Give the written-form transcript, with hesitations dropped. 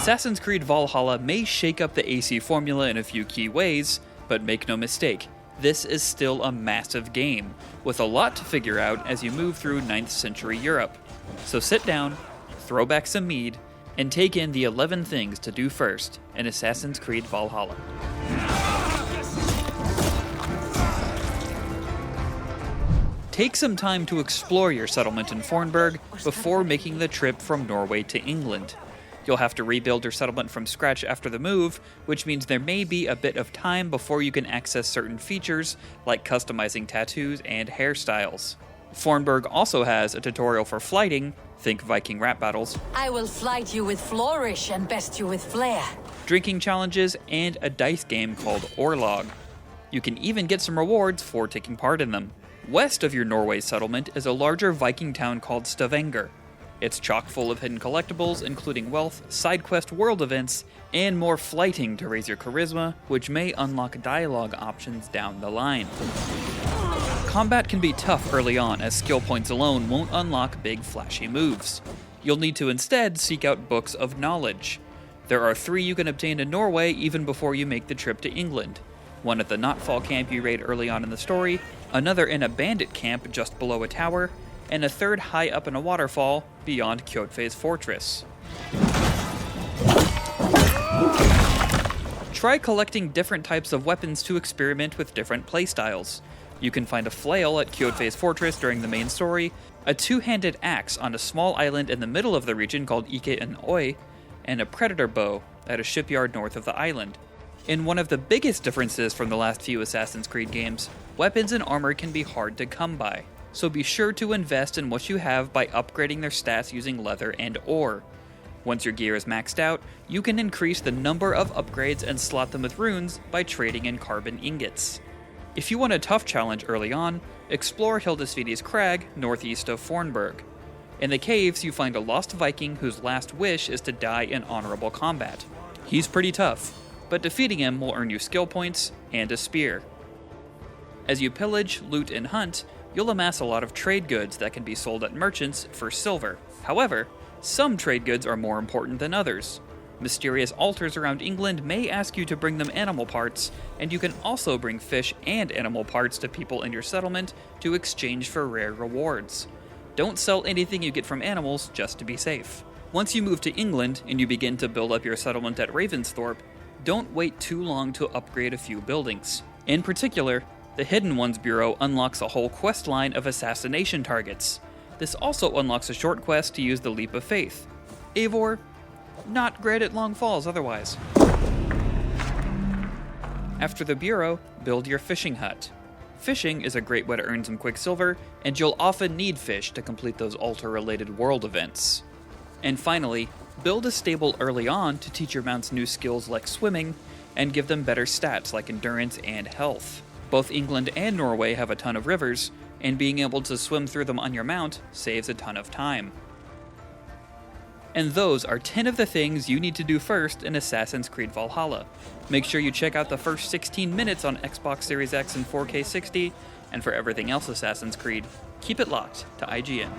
Assassin's Creed Valhalla may shake up the AC formula in a few key ways, but make no mistake, this is still a massive game, with a lot to figure out as you move through 9th century Europe. So sit down, throw back some mead, and take in the 11 things to do first in Assassin's Creed Valhalla. Take some time to explore your settlement in Fornburg before making the trip from Norway to England. You'll have to rebuild your settlement from scratch after the move, which means there may be a bit of time before you can access certain features like customizing tattoos and hairstyles. Fornburg also has a tutorial for flighting, think Viking rap battles. I will flight you with flourish and best you with flair. Drinking challenges, and a dice game called Orlog. You can even get some rewards for taking part in them. West of your Norway settlement is a larger Viking town called Stavanger. It's chock full of hidden collectibles, including wealth, side quest world events, and more flighting to raise your charisma, which may unlock dialogue options down the line. Combat can be tough early on, as skill points alone won't unlock big flashy moves. You'll need to instead seek out books of knowledge. There are 3 you can obtain in Norway even before you make the trip to England. One at the Knotfall camp you raid early on in the story, another in a bandit camp just below a tower, and a third high up in a waterfall beyond Kjotve's fortress. Try collecting different types of weapons to experiment with different playstyles. You can find a flail at Kjotve's fortress during the main story, a 2-handed axe on a small island in the middle of the region called Ike and Oi, and a predator bow at a shipyard north of the island. In one of the biggest differences from the last few Assassin's Creed games, weapons and armor can be hard to come by, so be sure to invest in what you have by upgrading their stats using leather and ore. Once your gear is maxed out, you can increase the number of upgrades and slot them with runes by trading in carbon ingots. If you want a tough challenge early on, explore Hildisvidi's Crag northeast of Fornburg. In the caves, you find a lost Viking whose last wish is to die in honorable combat. He's pretty tough, but defeating him will earn you skill points and a spear. As you pillage, loot, and hunt, you'll amass a lot of trade goods that can be sold at merchants for silver. However, some trade goods are more important than others. Mysterious altars around England may ask you to bring them animal parts, and you can also bring fish and animal parts to people in your settlement to exchange for rare rewards. Don't sell anything you get from animals just to be safe. Once you move to England and you begin to build up your settlement at Ravensthorpe, don't wait too long to upgrade a few buildings. In particular, the Hidden Ones Bureau unlocks a whole quest line of assassination targets. This also unlocks a short quest to use the Leap of Faith. Eivor, not great at long falls otherwise. After the Bureau, build your fishing hut. Fishing is a great way to earn some quick silver, and you'll often need fish to complete those altar-related world events. And finally, build a stable early on to teach your mounts new skills like swimming, and give them better stats like endurance and health. Both England and Norway have a ton of rivers, and being able to swim through them on your mount saves a ton of time. And those are 10 of the things you need to do first in Assassin's Creed Valhalla. Make sure you check out the first 16 minutes on Xbox Series X and 4K 60, and for everything else Assassin's Creed, keep it locked to IGN.